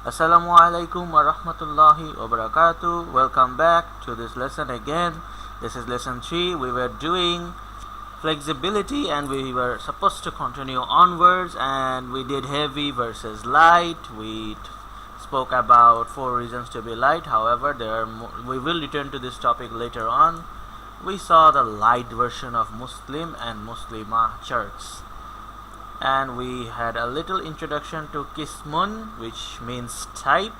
Assalamu alaikum wa rahmatullahi wa barakatuh. Welcome back to this lesson again. This is lesson 3. We were doing flexibility and we were supposed to continue onwards, and we did heavy versus light. We spoke about 4 reasons to be light. However, we will return to this topic later on. We saw the light version of Muslim and Muslimah shirts, and we had a little introduction to Qismun, which means type,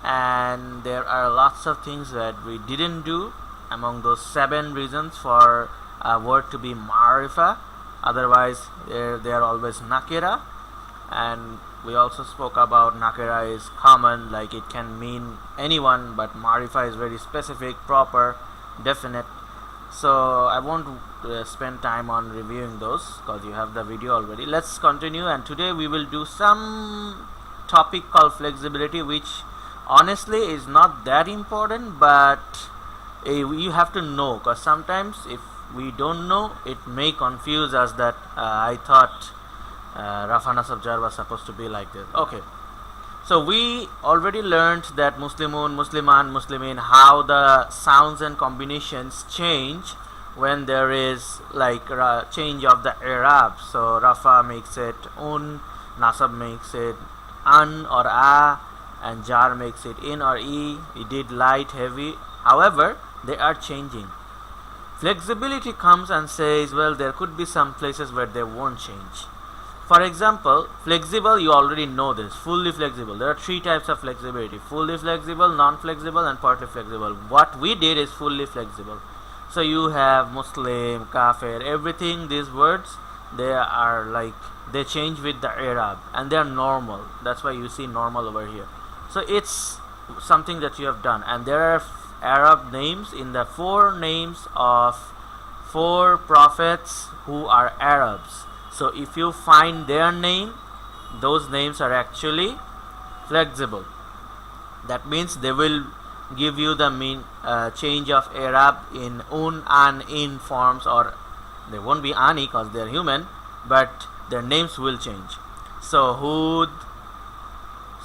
and there are lots of things that we didn't do among those 7 reasons for a word to be Ma'rifa. Otherwise they are always Nakira. And we also spoke about Nakira is common, like it can mean anyone, but Ma'rifa is very specific, proper, definite. So I won't spend time on reviewing those because you have the video already. Let's continue, and today we will do some topic called flexibility, which honestly is not that important, but you have to know, because sometimes if we don't know, it may confuse us that I thought Rafa Nasab Jar was supposed to be like this. Okay, so we already learned that Muslimun, Musliman, Muslimin, how the sounds and combinations change when there is like change of the Arab. So Rafa makes it un, Nasab makes it an or a, and Jar makes it in or e. We did light, heavy. However, they are changing. Flexibility comes and says, well, there could be some places where they won't change. For example, flexible, you already know this. Fully flexible. There are 3 types of flexibility: fully flexible, non-flexible, and partly flexible. What we did is fully flexible. So you have Muslim, Kafir, everything. These words, they are like, they change with the Arab, and they are normal. That's why you see normal over here. So it's something that you have done. And there are Arab names in the 4 names of 4 prophets who are Arabs. So if you find their name, those names are actually flexible. That means they will give you the change of Arab in un, an, in forms, or they won't be ani because they are human, but their names will change. So Hud,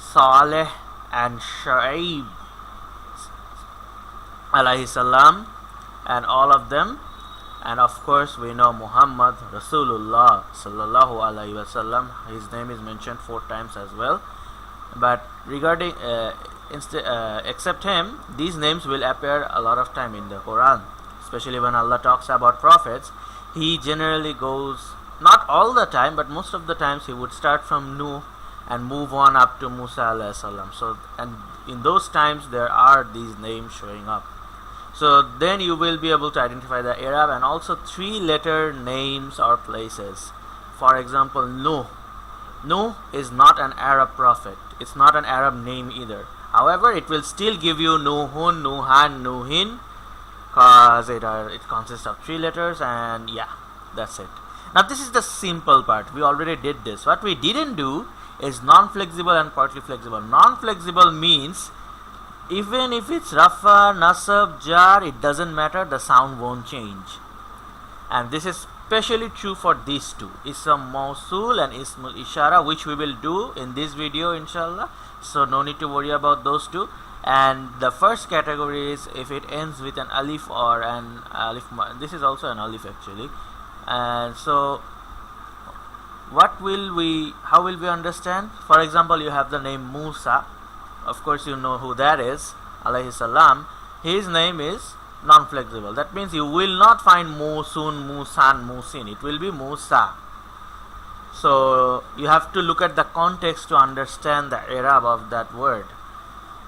Saleh, and Shu'aib alayhi salam, and all of them. And of course we know Muhammad Rasulullah sallallahu alaihi wasallam, his name is mentioned 4 times as well. But regarding except him, these names will appear a lot of time in the Qur'an, especially when Allah talks about prophets. He generally goes, not all the time, but most of the times he would start from Nuh and move on up to Musa alayhi salam. So, and in those times there are these names showing up. So then you will be able to identify the Arab, and also 3-letter names or places. For example, Nuh. Nuh is not an Arab prophet. It's not an Arab name either. However, it will still give you Nuhun, Nuhan, Nuhin, because it consists of 3 letters, and yeah, that's it. Now this is the simple part. We already did this. What we didn't do is non-flexible and partly flexible. Non-flexible means even if it's Rafa, Nasab, Jar, it doesn't matter, the sound won't change. And this is especially true for these 2, Ism Mowsool and Ism Isharah, which we will do in this video inshallah. So no need to worry about those 2. And the first category is if it ends with an alif or an alif. This is also an alif actually. And so how will we understand? For example, you have the name Musa. Of course you know who that is, alayhi salam. His name is non-flexible. That means you will not find Musun, Musan, Musin. It will be Musa. So you have to look at the context to understand the Arab of that word.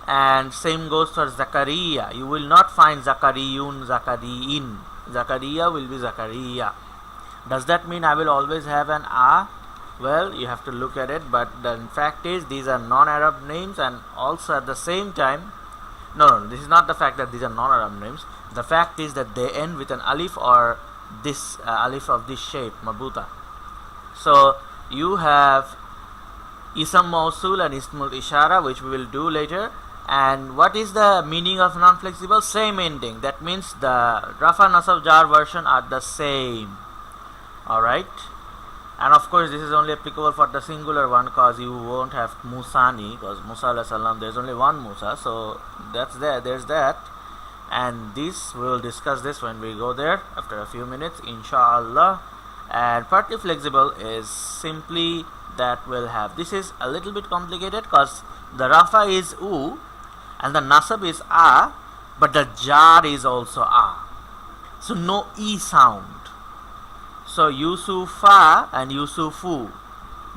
And same goes for Zakaria. You will not find Zakariyun, Zakariin. Zakaria will be Zakaria. Does that mean I will always have an A? Well, you have to look at it, but the fact is these are non-Arab names, and also at the same time, no, this is not the fact that these are non-Arab names. The fact is that they end with an alif, or this alif of this shape, marbuta. So you have Ism Mowsool and Ism Isharah, which we will do later. And what is the meaning of non-flexible? Same ending. That means the Rafa, Nasab, Jar version are the same. Alright. And of course this is only applicable for the singular one, because you won't have Musani, because Musa alayhi salam, there's only one Musa, so there's that. And this, we will discuss this when we go there after a few minutes, inshallah. And partly flexible is simply that we'll have, this is a little bit complicated because the rafa is u and the nasab is a, but the jar is also a, so no e sound. So Yusufa and Yusufu,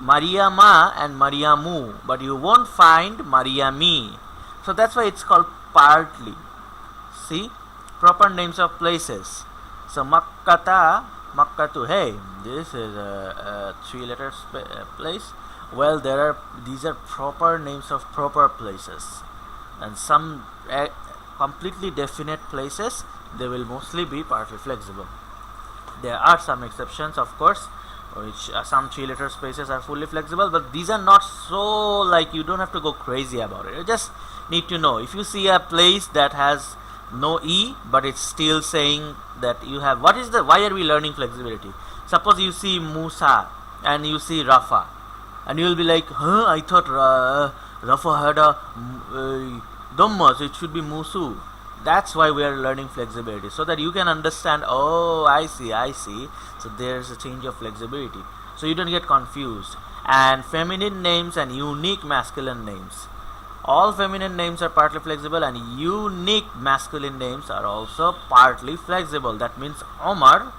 Maryama and Maryamu, but you won't find Maryami. So that's why it's called partly. See, proper names of places. So Makkata, Makkatu. Hey, this is a three-letter place. Well, these are proper names of proper places, and some completely definite places, they will mostly be partly flexible. There are some exceptions, of course, which some three-letter spaces are fully flexible, but these are not so, like, you don't have to go crazy about it. You just need to know. If you see a place that has no e, but it's still saying that you have, why are we learning flexibility? Suppose you see Musa and you see Rafa, and you will be like, huh, I thought Rafa had a Dhamma, so it should be Musu. That's why we are learning flexibility, so that you can understand, oh, I see. So there's a change of flexibility, so you don't get confused. And feminine names and unique masculine names. All feminine names are partly flexible, and unique masculine names are also partly flexible. That means Omar,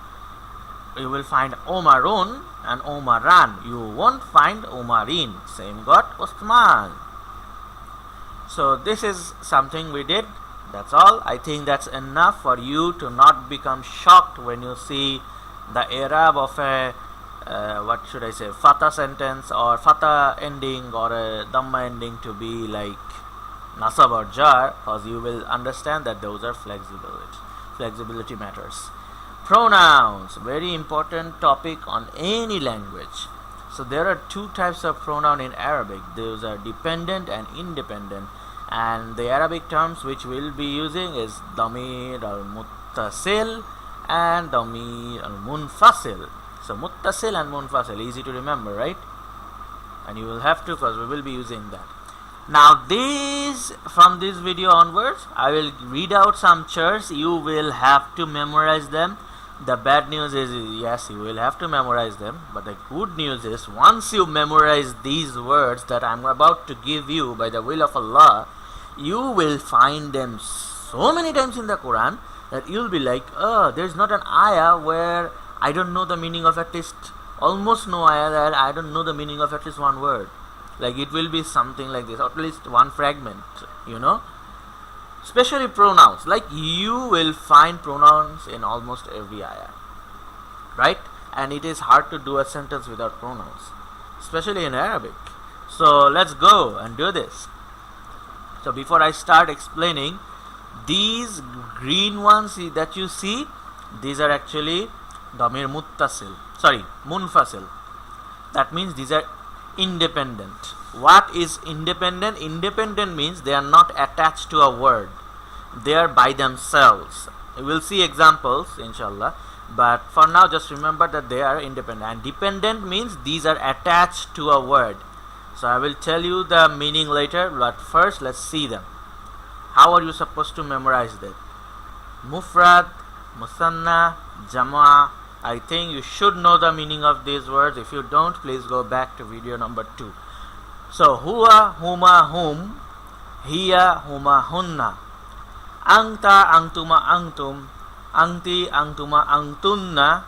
you will find Omarun and Omaran. You won't find Omarin. Same got Osman. So this is something we did. That's all. I think that's enough for you to not become shocked when you see the Arab of a what should I say, Fatha sentence or Fatha ending or a Dhamma ending to be like Nasab or Jar, because you will understand that those are flexibility. Flexibility matters. Pronouns, very important topic on any language. So there are two types of pronoun in Arabic. Those are dependent and independent. And the Arabic terms which we'll be using is Damir al-Muttasil and Damir al-Munfasil. So Muttasil and Munfasil, easy to remember, right? And you will have to, because we will be using that. Now from this video onwards, I will read out some churs. You will have to memorize them. The bad news is, yes, you will have to memorize them. But the good news is, once you memorize these words that I'm about to give you by the will of Allah, you will find them so many times in the Quran that you'll be like, oh, there's not an ayah where I don't know the meaning of at least, almost no ayah that I don't know the meaning of at least one word. Like it will be something like this, or at least one fragment, you know. Especially pronouns, like you will find pronouns in almost every ayah, right? And it is hard to do a sentence without pronouns, especially in Arabic. So let's go and do this. So before I start explaining, these green ones that you see, these are actually Damir Muttasil, Munfasil. That means these are independent. What is independent? Independent means they are not attached to a word. They are by themselves. We will see examples, inshallah. But for now, just remember that they are independent. And dependent means these are attached to a word. So I will tell you the meaning later, but first let's see them. How are you supposed to memorize that? Mufrad, Musanna, Jama. I think you should know the meaning of these words. If you don't, please go back to video number 2. So Huwa, Huma, Hum, Hiya, Huma, Hunna, Anta, Antuma, Antum, Anti, Antuma, Antunna,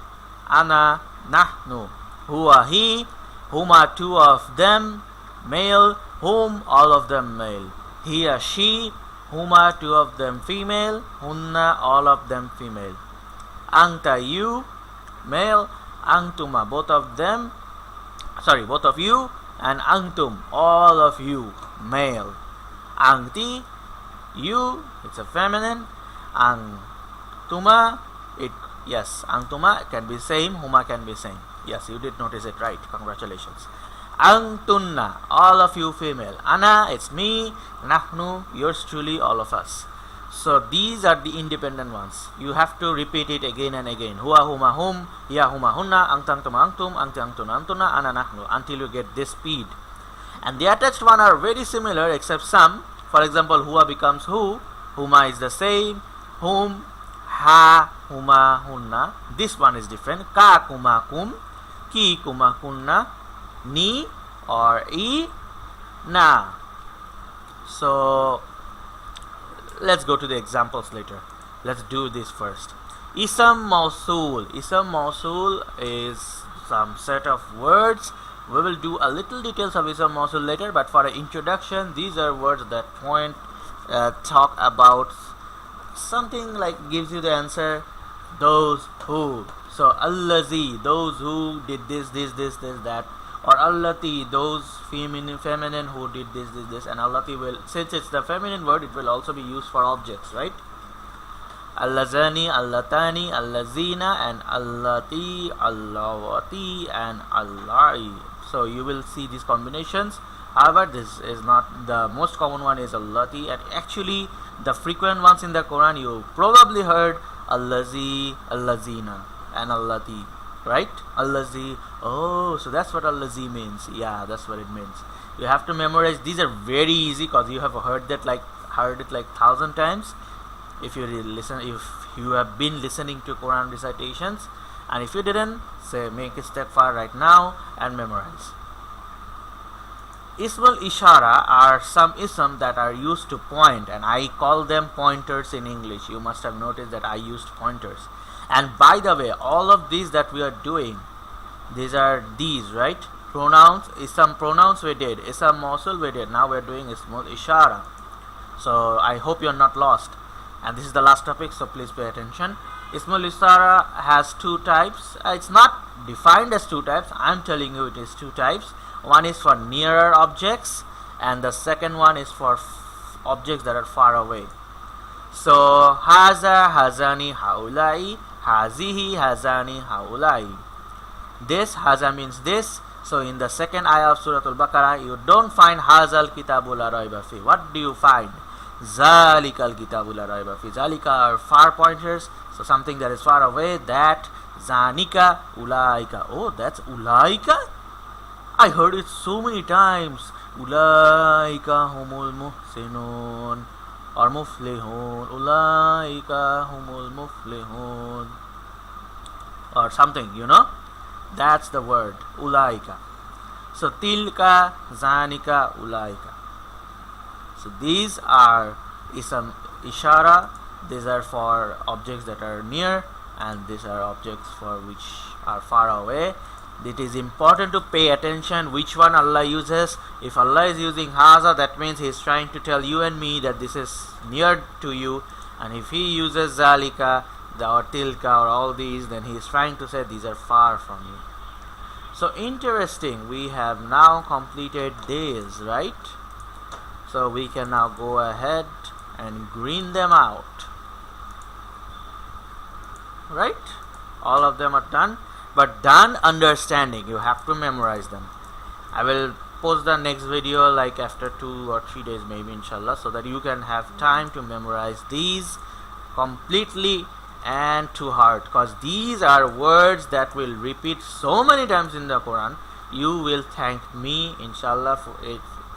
Ana, Nahnu. Huwa, he, Huma, two of them, male, whom, all of them male. Hiya, she, Huma, two of them female, Hunna, all of them female. Anta, you, male, Antuma, both of you, and Antum, all of you, male. Anti, you, it's a feminine. Antuma, Antuma can be same, Huma can be same. Yes, you did notice it right. Congratulations. Antunna, all of you female. Ana, it's me. Nahnu, yours truly, all of us. So these are the independent ones. You have to repeat it again and again. Huwa huma hum, hiya huma hunna, anta antuma antum, anti antuna antuna, ana nahnu, until you get this speed. And the attached one are very similar except some. For example, huwa becomes hu, huma is the same, hum, ha, huma, hunna. This one is different. Ka, kuma, kum, ki, kuma, kunna, ni or I, na. So let's go to the examples later. Let's do this first. Ism Mowsool. Ism Mowsool is some set of words. We will do a little details of Ism Mowsool later, but for an introduction, these are words that talk about something like gives you the answer, those who. So allazi, those who did this, that. Or allati, those feminine who did this, and allati will, since it's the feminine word, it will also be used for objects, right? Allazani, allatani, allazina, and allati, allawati, and allai. So you will see these combinations. However, this is not the most common one, is allati, and actually the frequent ones in the Quran you probably heard allazi, allazina, and allati. Right? Allazi. Oh, so that's what allazi means. Yeah, that's what it means. You have to memorize. These are very easy because you have heard it like 1,000 times. If you listen, if you have been listening to Quran recitations, and if you didn't, say make a step forward right now and memorize. Ism Isharah are some ism that are used to point, and I call them pointers in English. You must have noticed that I used pointers. And by the way, all of these that we are doing, these are these, right? Pronouns, Ism pronouns we did, Ism Mowsool we did. Now we are doing Ism Isharah. So I hope you are not lost. And this is the last topic, so please pay attention. Ism Isharah has two types. It's not defined as two types. I'm telling you it is two types. One is for nearer objects, and the second one is for objects that are far away. So haza, hazani, haulai, hazihi, hazani, haulai. This, haza means this. So in the second ayah of Surah Al-Baqarah, you don't find hazal kitabu la raiba fi. What do you find? Zalikal kitabu la raiba fi. Zalika are far pointers, so something that is far away. That, zanika, ulaika. Oh, that's ulaika? I heard it so many times. Ulaika humul muhsinun. Or muflihun, ulaika humul muflihun, or something, you know, that's the word, ulaika. So tilka, zanika, ulaika. So these are Ism Isharah. These are for objects that are near, and these are objects for which are far away. It is important to pay attention which one Allah uses. If Allah is using haza, that means He is trying to tell you and me that this is near to you. And if He uses zalika, or tilka, or all these, then He is trying to say these are far from you. So interesting, we have now completed these, right? So we can now go ahead and green them out. Right? All of them are done. But done understanding, you have to memorize them. I will post the next video like after 2 or 3 days maybe, inshallah, so that you can have time to memorize these completely and to heart, because these are words that will repeat so many times in the Quran. You will thank me, inshallah,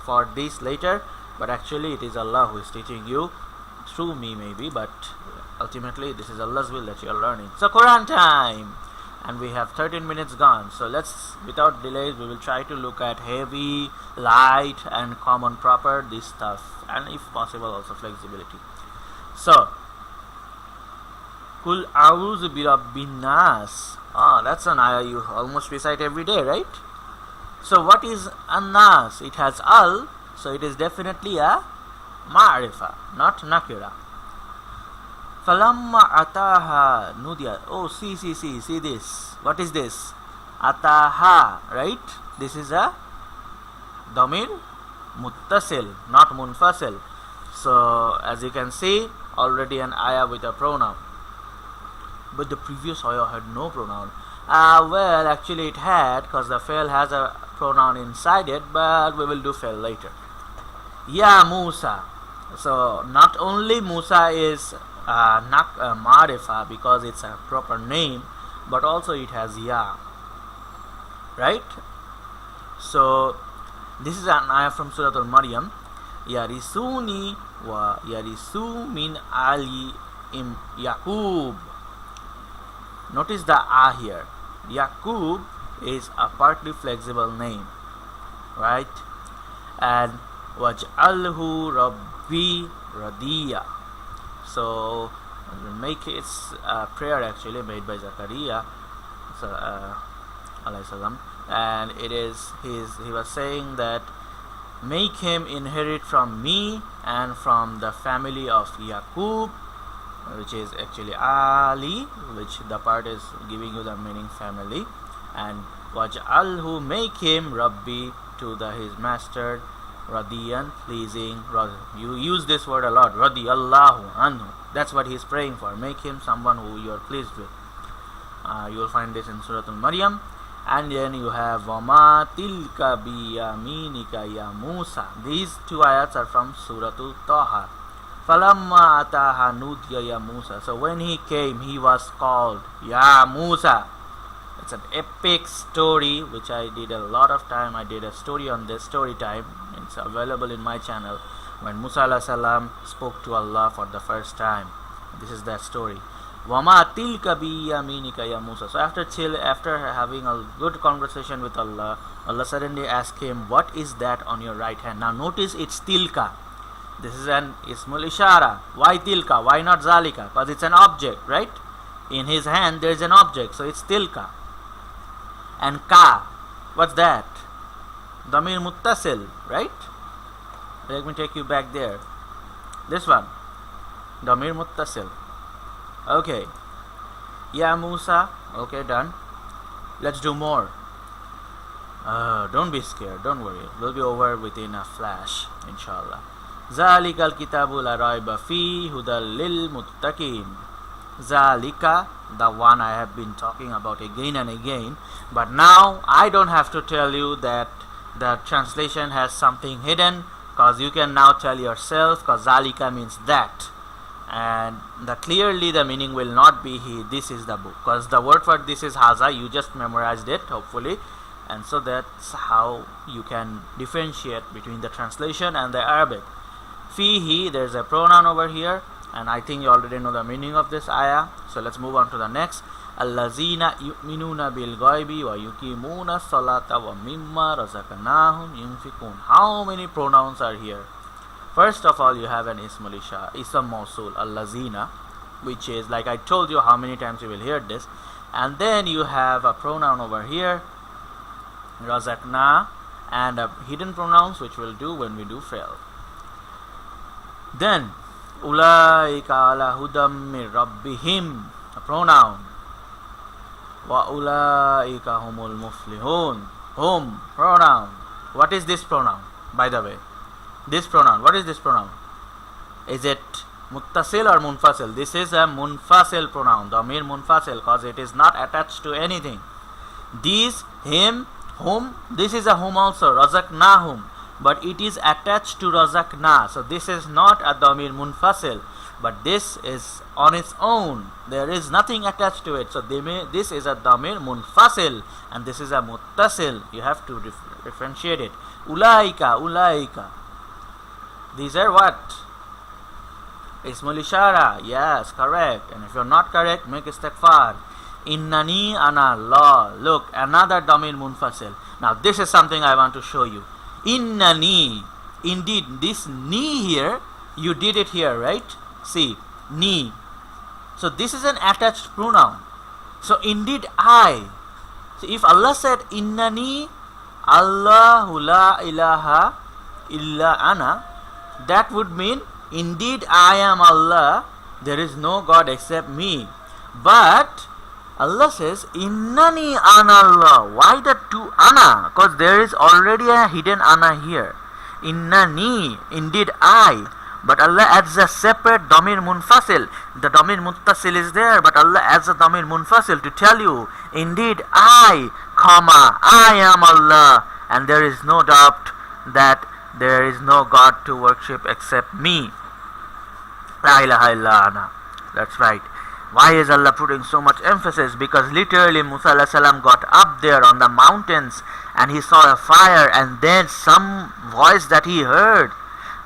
for this later, but actually it is Allah who is teaching you through me maybe, but ultimately this is Allah's will that you are learning. So Quran time! And we have 13 minutes gone, so let's, without delays, we will try to look at heavy, light, and common proper, this stuff, and if possible also flexibility. So Kul a'udhu bi rabbin nas. That's an ayah you almost recite every day, right? So what is an-nas? It has al, so it is definitely a ma'rifa, not nakira. Falamma ataha nudiya. Oh, see this. What is this? Ataha, right? This is a damir muttasil, not munfasil. So as you can see, already an ayah with a pronoun. But the previous ayah had no pronoun. Well, actually it had, because the fail has a pronoun inside it, but we will do fail later. Ya Musa. So not only Musa is Marifa because it's a proper name, but also it has Ya, right? So this is an ayah from Surah Maryam. Yarisuni wa yarisu min ali im Yaqub. Notice the ah here. Yaqub is a partly flexible name, right? And waj'alhu rabbi radiya. So make it's a prayer actually made by Zakaria, so, alayhi salam, and it is he was saying that make him inherit from me and from the family of Yaqub, which is actually Ali, which the part is giving you the meaning family, and waj'alhu, make him Rabbi, to his master, Radiyan, pleasing. You use this word a lot, Radiyallahu anhu. That's what he's praying for. Make him someone who you are pleased with. You will find this in Surah Maryam. And then you have Wama tilka biyaminika ya Musa. These two ayats are from Surah Taha. Falamma ataha nudiya ya Musa. So when he came, he was called Ya Musa. It's an epic story which I did a lot of time. I did a story on this, story time. It's available in my channel. When Musa alayhi salam spoke to Allah for the first time. This is that story. Wama tilka biyaminika ya Musa. So after having a good conversation with Allah, Allah suddenly asked him, what is that on your right hand? Now notice it's tilka. This is an Ismul Isharah. Why tilka? Why not zalika? Because it's an object, right? In his hand there is an object, so it's tilka. And ka, what's that? Damir muttasil, right? Let me take you back there. This one, Damir muttasil. Okay. Ya Musa. Okay, done. Let's do more. Don't be scared. Don't worry. We'll be over within a flash, inshallah. Zalikal kitabu la raiba fi hudal lil muttaqin. Zalika, the one I have been talking about again and again. But now I don't have to tell you that the translation has something hidden, because you can now tell yourself, because Zalika means that. And clearly the meaning will not be this is the book, because the word for this is haza. You just memorized it hopefully, and so that's how you can differentiate between the translation and the Arabic. Fihi, there's a pronoun over here, and I think you already know the meaning of this ayah, so let's move on to the next. Allazina yu'minuna bil ghaibi wa yuqimuna salata wa mimma razaqnahum yunfikun. How many pronouns are here? First of all, you have an Ism Mowsool, Allazina, which is, like I told you how many times you will hear this. And then you have a pronoun over here, Razaqna, and a hidden pronouns which we'll do when we do fail. Then, Ulaika ala hudam min rabbihim, a pronoun. Wa ulaika humul muflihun, hum, pronoun. What is this pronoun, by the way? This pronoun, what is this pronoun? Is it muttasil or munfasil? This is a munfasil pronoun, damir munfasil, because it is not attached to anything. These, him, whom, this is a whom also, razaqnahum, but it is attached to razaqna. So this is not a damir munfasil, but this is on its own. There is nothing attached to it. So this is a damir munfasil, and this is a muttasil. You have to differentiate it. Ulaika, ulaika. These are what? Ismul Isharah. Yes, correct. And if you're not correct, make istighfar. Innani ana Allah. Look, another damir munfasil. Now this is something I want to show you. Innani. Indeed, this ni here, you did it here, right? See, ni. So this is an attached pronoun. So indeed I. So if Allah said innani Allahu la ilaha illa ana, that would mean indeed I am Allah, there is no God except me. But Allah says innani ana Allah. Why the two ana? Because there is already a hidden ana here. Innani, indeed I. But Allah adds a separate damir munfasil. The damir muttasil is there, but Allah adds a damir munfasil to tell you indeed I, I am Allah. And there is no doubt that there is no God to worship except me. La ilaha illa ana. That's right. Why is Allah putting so much emphasis? Because literally Musa alayhi salam got up there on the mountains and he saw a fire, and then some voice that he heard,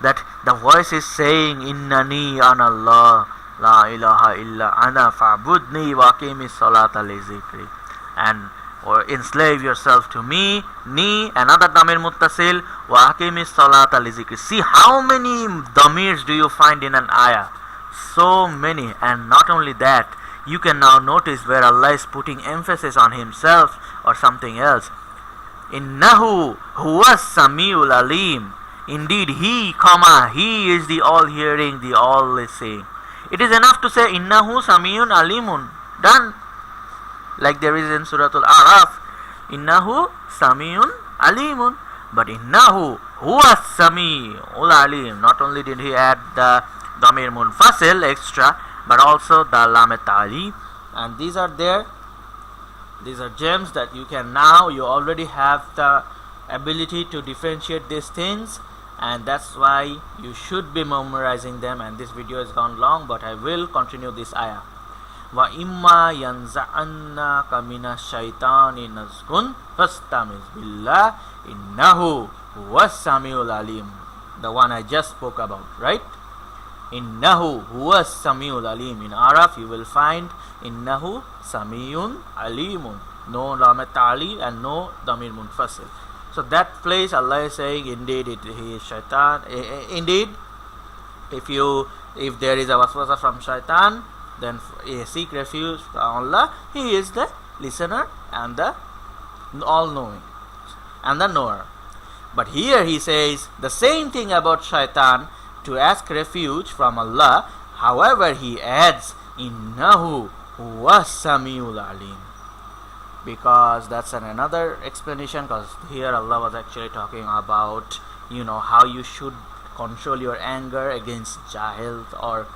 that the voice is saying, Innani ana Allah, la ilaha illa ana fa'budni wa aqimi salata li zikri. And or enslave yourself to me, ni, another damir muttasil, wa aqimi salata li zikri. See how many damirs do you find in an ayah? So many. And not only that, you can now notice where Allah is putting emphasis on himself or something else. Innahu huwa samiul alim. Indeed he, he is the all hearing, the all listening. It is enough to say innahu samiun alimun. Done. Like there is in Surah Al-Araf, innahu samiun alimun. But innahu huwa samiul alim. Not only did he add the damir munfasil extra, but also the lam ta'ali. And these are there. These are gems that you can now, you already have the ability to differentiate these things, and that's why you should be memorizing them. And this video has gone long, but I will continue this ayah. Wa imma yanza'annaka minash shaitani nazghun fastamiz billah innahu huwas samiul alim. The one I just spoke about, right? Innahu huwas samiul alim. In Araf you will find innahu samiyun alimun. No lam ta'ali and no damir munfasil. So that place Allah is saying, indeed he is shaitan. Indeed, if there is a waswasa from shaitan, then seek refuge from Allah. He is the listener and the all-knowing and the knower. But here he says the same thing about shaitan, to ask refuge from Allah. However, he adds innahu huwas samiul alim, because that's another explanation. Because here Allah was actually talking about, how you should control your anger against jahil, or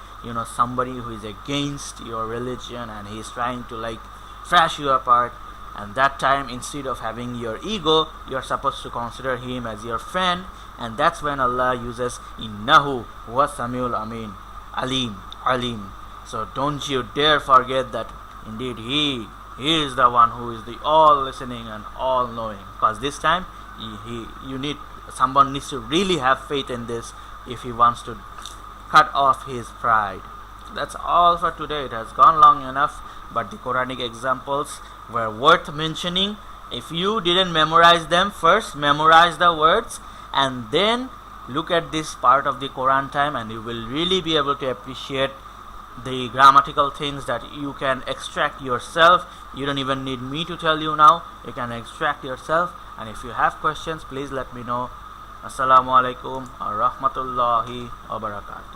somebody who is against your religion and he is trying to thrash you apart. And that time, instead of having your ego, you are supposed to consider him as your friend. And that's when Allah uses innahu huwa samiul alim. So don't you dare forget that indeed he is the one who is the all listening and all knowing. Because this time someone needs to really have faith in this if he wants to cut off his pride. That's all for today. It has gone long enough, but the Quranic examples were worth mentioning. If you didn't memorize them, first memorize the words and then look at this part of the Quran time, and you will really be able to appreciate the grammatical things that you can extract yourself. You don't even need me to tell you now. You can extract yourself. And if you have questions, please let me know. Assalamu alaikum wa rahmatullahi wa barakatuh.